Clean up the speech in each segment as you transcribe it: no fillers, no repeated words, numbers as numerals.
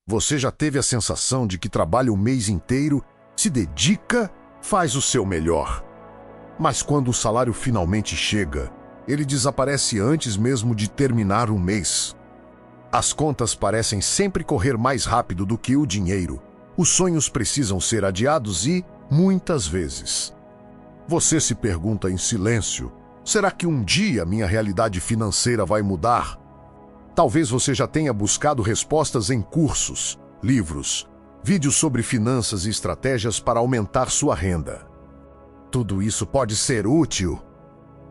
Você já teve a sensação de que trabalha o mês inteiro, se dedica, faz o seu melhor. Mas quando o salário finalmente chega, ele desaparece antes mesmo de terminar o mês. As contas parecem sempre correr mais rápido do que o dinheiro. Os sonhos precisam ser adiados e, muitas vezes, você se pergunta em silêncio: será que um dia minha realidade financeira vai mudar? Talvez você já tenha buscado respostas em cursos, livros, vídeos sobre finanças e estratégias para aumentar sua renda. Tudo isso pode ser útil.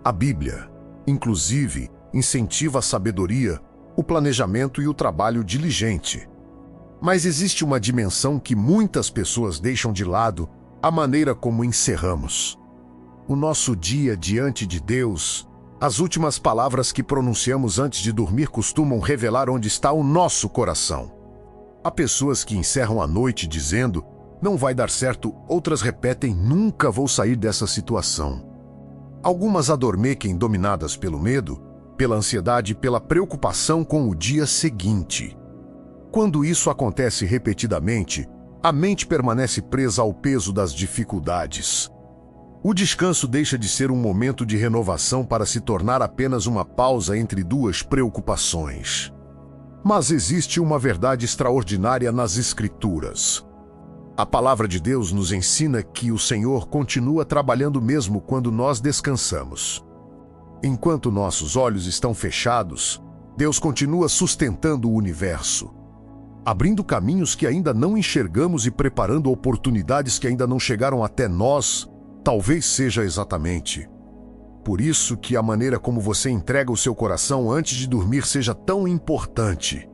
A Bíblia, inclusive, incentiva a sabedoria, o planejamento e o trabalho diligente. Mas existe uma dimensão que muitas pessoas deixam de lado: a maneira como encerramos o nosso dia diante de Deus. As últimas palavras que pronunciamos antes de dormir costumam revelar onde está o nosso coração. Há pessoas que encerram a noite dizendo: não vai dar certo, outras repetem: nunca vou sair dessa situação. Algumas adormecem dominadas pelo medo, pela ansiedade e pela preocupação com o dia seguinte. Quando isso acontece repetidamente, a mente permanece presa ao peso das dificuldades. O descanso deixa de ser um momento de renovação para se tornar apenas uma pausa entre duas preocupações. Mas existe uma verdade extraordinária nas Escrituras. A palavra de Deus nos ensina que o Senhor continua trabalhando mesmo quando nós descansamos. Enquanto nossos olhos estão fechados, Deus continua sustentando o universo, abrindo caminhos que ainda não enxergamos e preparando oportunidades que ainda não chegaram até nós. Talvez seja exatamente por isso que a maneira como você entrega o seu coração antes de dormir seja tão importante.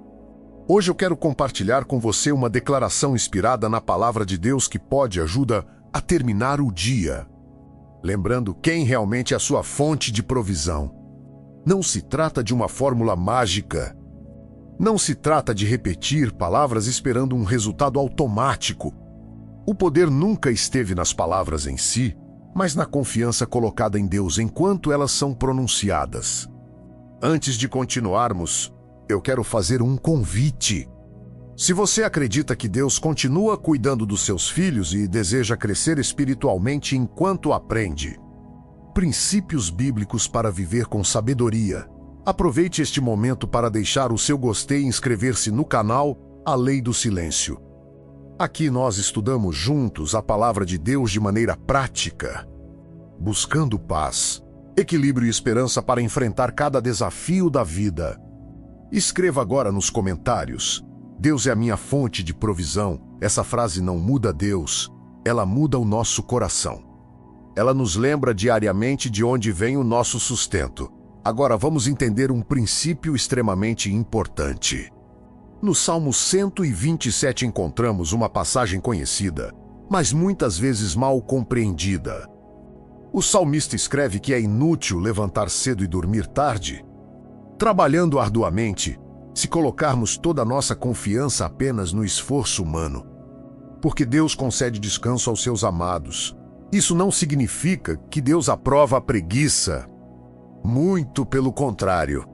Hoje eu quero compartilhar com você uma declaração inspirada na palavra de Deus que pode ajudar a terminar o dia, lembrando quem realmente é a sua fonte de provisão. Não se trata de uma fórmula mágica. Não se trata de repetir palavras esperando um resultado automático. O poder nunca esteve nas palavras em si, mas na confiança colocada em Deus enquanto elas são pronunciadas. Antes de continuarmos, eu quero fazer um convite. Se você acredita que Deus continua cuidando dos seus filhos e deseja crescer espiritualmente enquanto aprende princípios bíblicos para viver com sabedoria, aproveite este momento para deixar o seu gostei e inscrever-se no canal A Lei do Silêncio. Aqui nós estudamos juntos a palavra de Deus de maneira prática, buscando paz, equilíbrio e esperança para enfrentar cada desafio da vida. Escreva agora nos comentários: Deus é a minha fonte de provisão. Essa frase não muda Deus, ela muda o nosso coração. Ela nos lembra diariamente de onde vem o nosso sustento. Agora vamos entender um princípio extremamente importante. No Salmo 127 encontramos uma passagem conhecida, mas muitas vezes mal compreendida. O salmista escreve que é inútil levantar cedo e dormir tarde, trabalhando arduamente, se colocarmos toda a nossa confiança apenas no esforço humano. Porque Deus concede descanso aos seus amados. Isso não significa que Deus aprova a preguiça. Muito pelo contrário.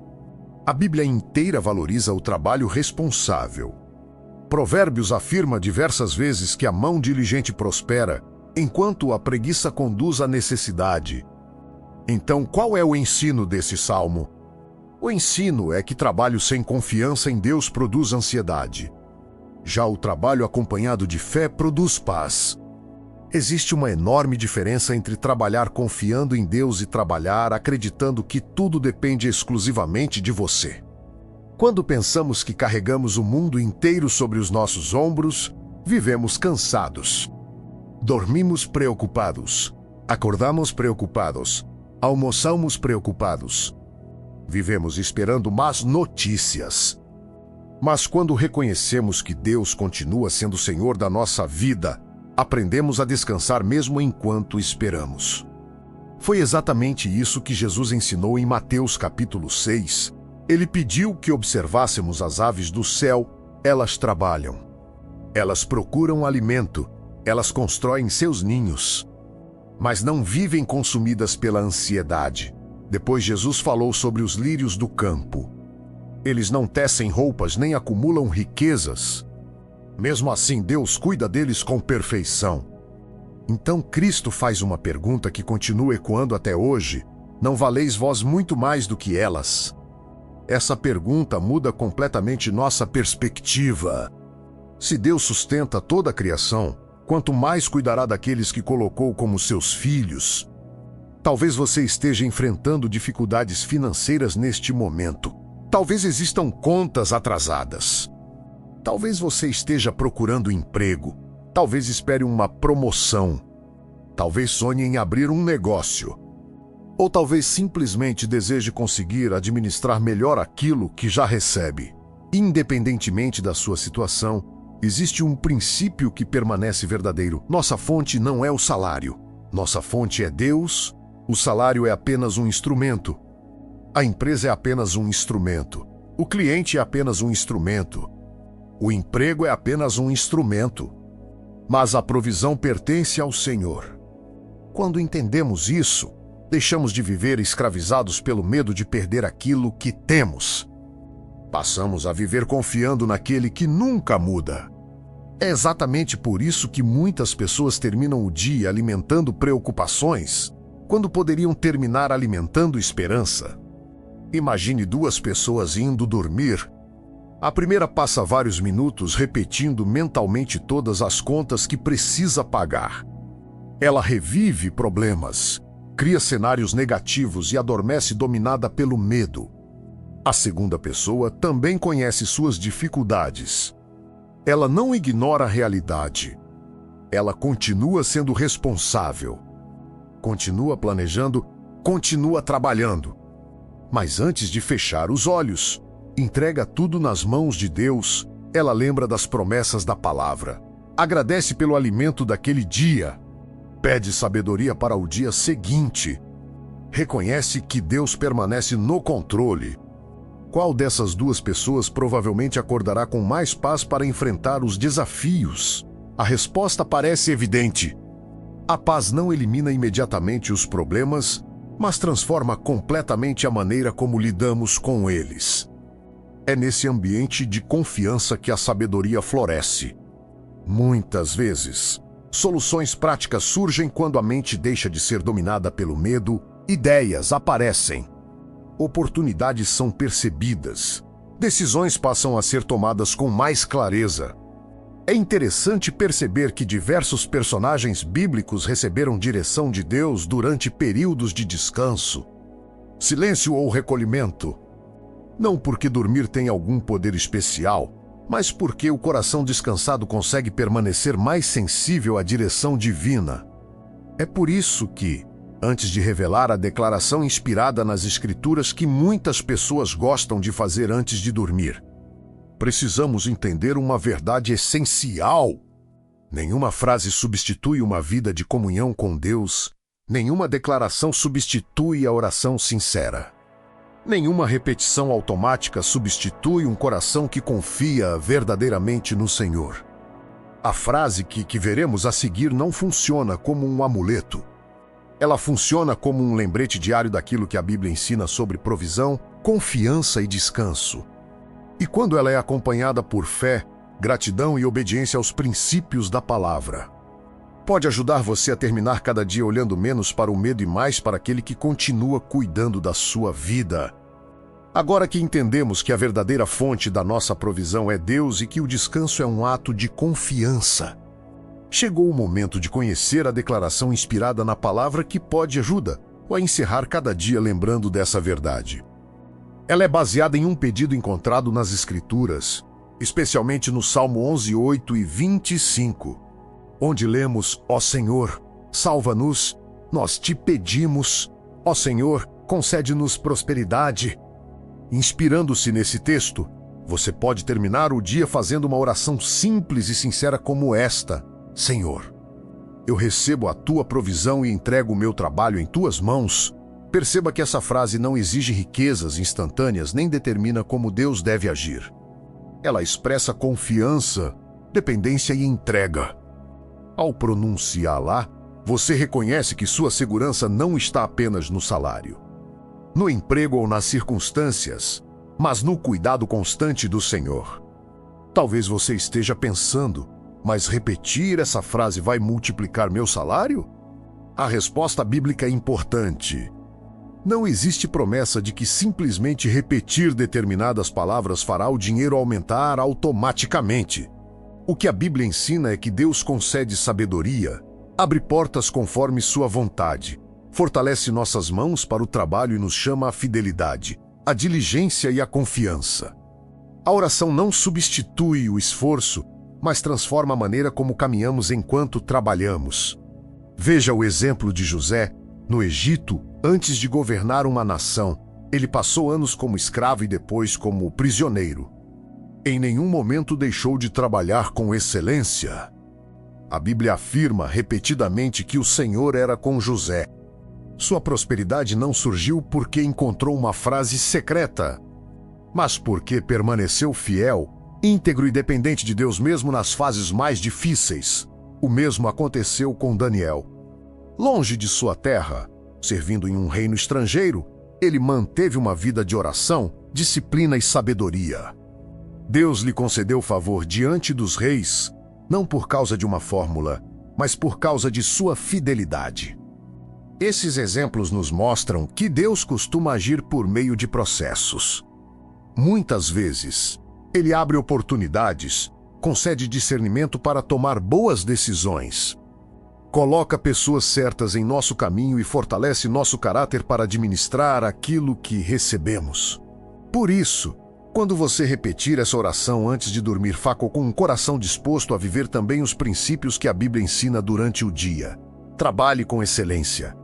A Bíblia inteira valoriza o trabalho responsável. Provérbios afirma diversas vezes que a mão diligente prospera, enquanto a preguiça conduz à necessidade. Então, qual é o ensino desse salmo? O ensino é que trabalho sem confiança em Deus produz ansiedade. Já o trabalho acompanhado de fé produz paz. Existe uma enorme diferença entre trabalhar confiando em Deus e trabalhar acreditando que tudo depende exclusivamente de você. Quando pensamos que carregamos o mundo inteiro sobre os nossos ombros, vivemos cansados. Dormimos preocupados, acordamos preocupados, almoçamos preocupados. Vivemos esperando más notícias. Mas quando reconhecemos que Deus continua sendo o Senhor da nossa vida, aprendemos a descansar mesmo enquanto esperamos. Foi exatamente isso que Jesus ensinou em Mateus capítulo 6. Ele pediu que observássemos as aves do céu. Elas trabalham. Elas procuram alimento. Elas constroem seus ninhos. Mas não vivem consumidas pela ansiedade. Depois Jesus falou sobre os lírios do campo. Eles não tecem roupas nem acumulam riquezas. Mesmo assim, Deus cuida deles com perfeição. Então Cristo faz uma pergunta que continua ecoando até hoje: não valeis vós muito mais do que elas? Essa pergunta muda completamente nossa perspectiva. Se Deus sustenta toda a criação, quanto mais cuidará daqueles que colocou como seus filhos? Talvez você esteja enfrentando dificuldades financeiras neste momento. Talvez existam contas atrasadas. Talvez você esteja procurando emprego. Talvez espere uma promoção. Talvez sonhe em abrir um negócio. Ou talvez simplesmente deseje conseguir administrar melhor aquilo que já recebe. Independentemente da sua situação, existe um princípio que permanece verdadeiro. Nossa fonte não é o salário. Nossa fonte é Deus. O salário é apenas um instrumento. A empresa é apenas um instrumento. O cliente é apenas um instrumento. O emprego é apenas um instrumento. Mas a provisão pertence ao Senhor. Quando entendemos isso, deixamos de viver escravizados pelo medo de perder aquilo que temos. Passamos a viver confiando naquele que nunca muda. É exatamente por isso que muitas pessoas terminam o dia alimentando preocupações, quando poderiam terminar alimentando esperança. Imagine duas pessoas indo dormir. A primeira passa vários minutos repetindo mentalmente todas as contas que precisa pagar. Ela revive problemas, cria cenários negativos e adormece dominada pelo medo. A segunda pessoa também conhece suas dificuldades. Ela não ignora a realidade. Ela continua sendo responsável. Continua planejando, continua trabalhando. Mas antes de fechar os olhos, entrega tudo nas mãos de Deus. Ela lembra das promessas da palavra. Agradece pelo alimento daquele dia. Pede sabedoria para o dia seguinte. Reconhece que Deus permanece no controle. Qual dessas duas pessoas provavelmente acordará com mais paz para enfrentar os desafios? A resposta parece evidente. A paz não elimina imediatamente os problemas, mas transforma completamente a maneira como lidamos com eles. É nesse ambiente de confiança que a sabedoria floresce. Muitas vezes, soluções práticas surgem quando a mente deixa de ser dominada pelo medo, ideias aparecem. Oportunidades são percebidas. Decisões passam a ser tomadas com mais clareza. É interessante perceber que diversos personagens bíblicos receberam direção de Deus durante períodos de descanso, silêncio ou recolhimento. Não porque dormir tem algum poder especial, mas porque o coração descansado consegue permanecer mais sensível à direção divina. É por isso que, antes de revelar a declaração inspirada nas Escrituras que muitas pessoas gostam de fazer antes de dormir, precisamos entender uma verdade essencial. Nenhuma frase substitui uma vida de comunhão com Deus. Nenhuma declaração substitui a oração sincera. Nenhuma repetição automática substitui um coração que confia verdadeiramente no Senhor. A frase que veremos a seguir não funciona como um amuleto. Ela funciona como um lembrete diário daquilo que a Bíblia ensina sobre provisão, confiança e descanso. E quando ela é acompanhada por fé, gratidão e obediência aos princípios da palavra, pode ajudar você a terminar cada dia olhando menos para o medo e mais para aquele que continua cuidando da sua vida. Agora que entendemos que a verdadeira fonte da nossa provisão é Deus e que o descanso é um ato de confiança, chegou o momento de conhecer a declaração inspirada na palavra que pode ajudar a encerrar cada dia lembrando dessa verdade. Ela é baseada em um pedido encontrado nas Escrituras, especialmente no Salmo 11, 8 e 25, onde lemos: Ó Senhor, salva-nos, nós te pedimos. Ó Senhor, concede-nos prosperidade. Inspirando-se nesse texto, você pode terminar o dia fazendo uma oração simples e sincera como esta: Senhor, eu recebo a tua provisão e entrego o meu trabalho em tuas mãos. Perceba que essa frase não exige riquezas instantâneas nem determina como Deus deve agir. Ela expressa confiança, dependência e entrega. Ao pronunciá-la, você reconhece que sua segurança não está apenas no salário, no emprego ou nas circunstâncias, mas no cuidado constante do Senhor. Talvez você esteja pensando, mas repetir essa frase vai multiplicar meu salário? A resposta bíblica é importante. Não existe promessa de que simplesmente repetir determinadas palavras fará o dinheiro aumentar automaticamente. O que a Bíblia ensina é que Deus concede sabedoria, abre portas conforme sua vontade, fortalece nossas mãos para o trabalho e nos chama à fidelidade, à diligência e à confiança. A oração não substitui o esforço, mas transforma a maneira como caminhamos enquanto trabalhamos. Veja o exemplo de José. No Egito, antes de governar uma nação, ele passou anos como escravo e depois como prisioneiro. Em nenhum momento deixou de trabalhar com excelência. A Bíblia afirma repetidamente que o Senhor era com José. Sua prosperidade não surgiu porque encontrou uma frase secreta, mas porque permaneceu fiel, íntegro e dependente de Deus mesmo nas fases mais difíceis. O mesmo aconteceu com Daniel. Longe de sua terra, servindo em um reino estrangeiro, ele manteve uma vida de oração, disciplina e sabedoria. Deus lhe concedeu favor diante dos reis, não por causa de uma fórmula, mas por causa de sua fidelidade. Esses exemplos nos mostram que Deus costuma agir por meio de processos. Muitas vezes, Ele abre oportunidades, concede discernimento para tomar boas decisões. Coloca pessoas certas em nosso caminho e fortalece nosso caráter para administrar aquilo que recebemos. Por isso, quando você repetir essa oração antes de dormir, faça com um coração disposto a viver também os princípios que a Bíblia ensina durante o dia. Trabalhe com excelência.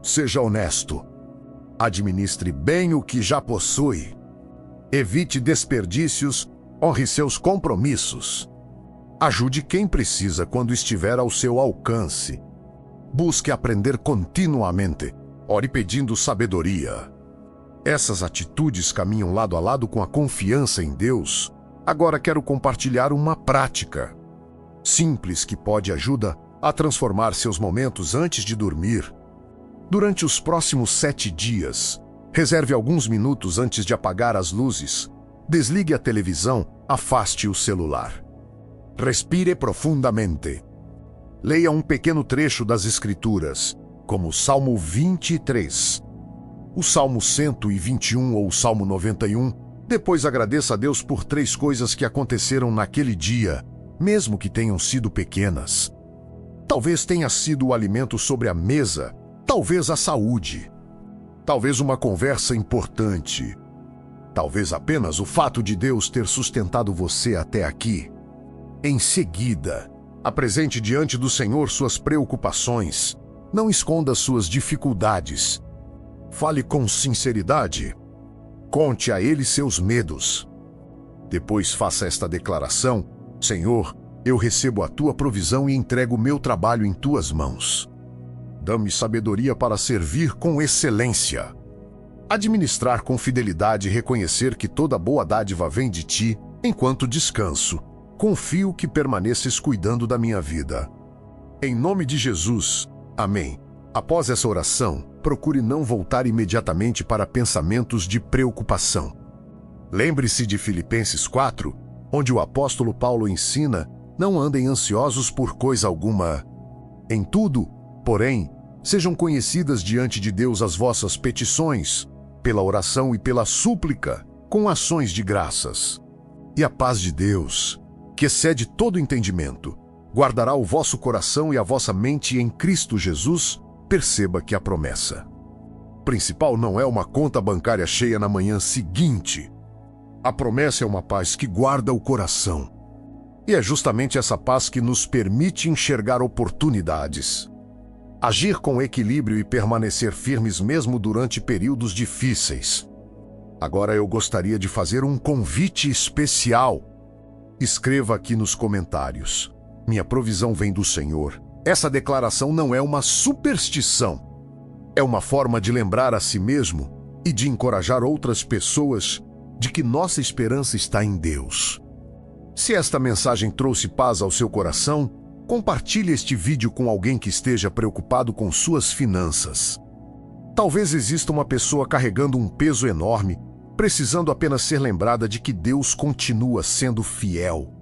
Seja honesto. Administre bem o que já possui. Evite desperdícios, honre seus compromissos. Ajude quem precisa quando estiver ao seu alcance. Busque aprender continuamente. Ore pedindo sabedoria. Essas atitudes caminham lado a lado com a confiança em Deus. Agora quero compartilhar uma prática simples que pode ajudar a transformar seus momentos antes de dormir. Durante os próximos 7 dias, reserve alguns minutos antes de apagar as luzes. Desligue a televisão, afaste o celular. Respire profundamente. Leia um pequeno trecho das Escrituras, como o Salmo 23, o Salmo 121 ou o Salmo 91. Depois agradeça a Deus por 3 coisas que aconteceram naquele dia, mesmo que tenham sido pequenas. Talvez tenha sido o alimento sobre a mesa, talvez a saúde, talvez uma conversa importante, talvez apenas o fato de Deus ter sustentado você até aqui. Em seguida, apresente diante do Senhor suas preocupações. Não esconda suas dificuldades. Fale com sinceridade. Conte a Ele seus medos. Depois faça esta declaração: Senhor, eu recebo a Tua provisão e entrego o meu trabalho em Tuas mãos. Dá-me sabedoria para servir com excelência. Administrar com fidelidade e reconhecer que toda boa dádiva vem de Ti, enquanto descanso. Confio que permaneces cuidando da minha vida. Em nome de Jesus, amém. Após essa oração, procure não voltar imediatamente para pensamentos de preocupação. Lembre-se de Filipenses 4, onde o apóstolo Paulo ensina: não andem ansiosos por coisa alguma. Em tudo, porém, sejam conhecidas diante de Deus as vossas petições, pela oração e pela súplica, com ações de graças. E a paz de Deus, que excede todo entendimento, guardará o vosso coração e a vossa mente em Cristo Jesus. Perceba que a promessa principal não é uma conta bancária cheia na manhã seguinte. A promessa é uma paz que guarda o coração. E é justamente essa paz que nos permite enxergar oportunidades, agir com equilíbrio e permanecer firmes mesmo durante períodos difíceis. Agora eu gostaria de fazer um convite especial. Escreva aqui nos comentários: minha provisão vem do Senhor. Essa declaração não é uma superstição. É uma forma de lembrar a si mesmo e de encorajar outras pessoas de que nossa esperança está em Deus. Se esta mensagem trouxe paz ao seu coração, compartilhe este vídeo com alguém que esteja preocupado com suas finanças. Talvez exista uma pessoa carregando um peso enorme, precisando apenas ser lembrada de que Deus continua sendo fiel.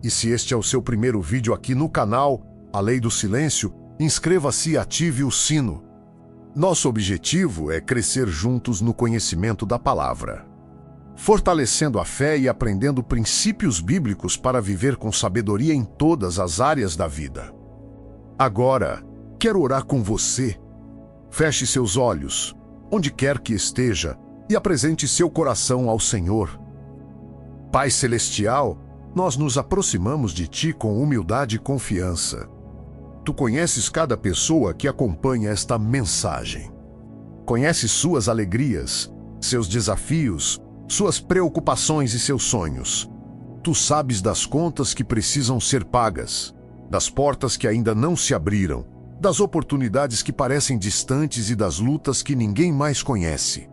E se este é o seu primeiro vídeo aqui no canal, A Lei do Silêncio, inscreva-se e ative o sino. Nosso objetivo é crescer juntos no conhecimento da palavra, fortalecendo a fé e aprendendo princípios bíblicos para viver com sabedoria em todas as áreas da vida. Agora, quero orar com você. Feche seus olhos, onde quer que esteja, e apresente seu coração ao Senhor. Pai Celestial, nós nos aproximamos de Ti com humildade e confiança. Tu conheces cada pessoa que acompanha esta mensagem. Conheces suas alegrias, seus desafios, suas preocupações e seus sonhos. Tu sabes das contas que precisam ser pagas, das portas que ainda não se abriram, das oportunidades que parecem distantes e das lutas que ninguém mais conhece.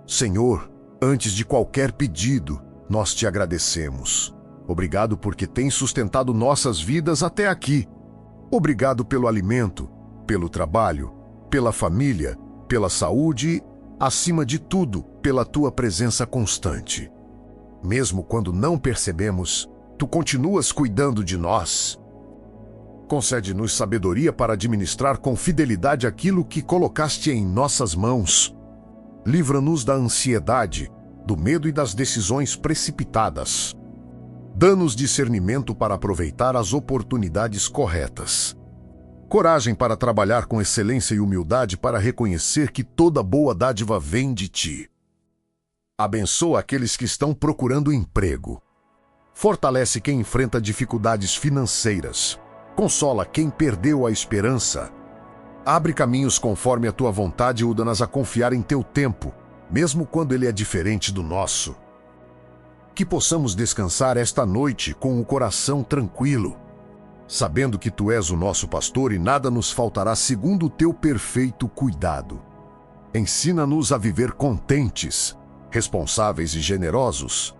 Senhor, antes de qualquer pedido, nós te agradecemos. Obrigado porque tens sustentado nossas vidas até aqui. Obrigado pelo alimento, pelo trabalho, pela família, pela saúde e, acima de tudo, pela tua presença constante. Mesmo quando não percebemos, tu continuas cuidando de nós. Concede-nos sabedoria para administrar com fidelidade aquilo que colocaste em nossas mãos. Livra-nos da ansiedade, do medo e das decisões precipitadas. Dá-nos discernimento para aproveitar as oportunidades corretas. Coragem para trabalhar com excelência e humildade para reconhecer que toda boa dádiva vem de Ti. Abençoa aqueles que estão procurando emprego. Fortalece quem enfrenta dificuldades financeiras. Consola quem perdeu a esperança. Abre caminhos conforme a Tua vontade e uda-nos a confiar em Teu tempo, mesmo quando ele é diferente do nosso. Que possamos descansar esta noite com o coração tranquilo, sabendo que Tu és o nosso pastor e nada nos faltará segundo o Teu perfeito cuidado. Ensina-nos a viver contentes, responsáveis e generosos,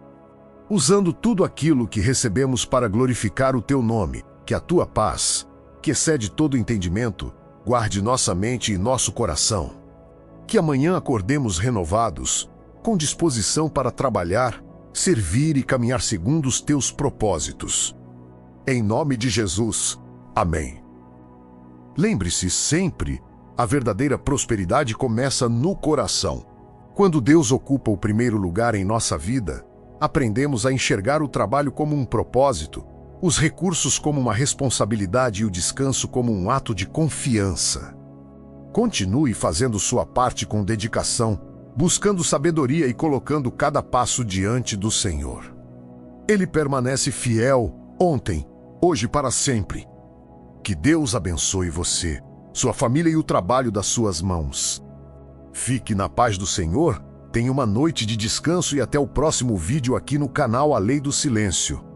usando tudo aquilo que recebemos para glorificar o Teu nome, que a Tua paz, que excede todo entendimento, guarde nossa mente e nosso coração. Que amanhã acordemos renovados, com disposição para trabalhar, servir e caminhar segundo os Teus propósitos. Em nome de Jesus. Amém. Lembre-se sempre, a verdadeira prosperidade começa no coração. Quando Deus ocupa o primeiro lugar em nossa vida, aprendemos a enxergar o trabalho como um propósito, os recursos como uma responsabilidade e o descanso como um ato de confiança. Continue fazendo sua parte com dedicação, buscando sabedoria e colocando cada passo diante do Senhor. Ele permanece fiel ontem, hoje e para sempre. Que Deus abençoe você, sua família e o trabalho das suas mãos. Fique na paz do Senhor, tenha uma noite de descanso e até o próximo vídeo aqui no canal A Lei do Silêncio.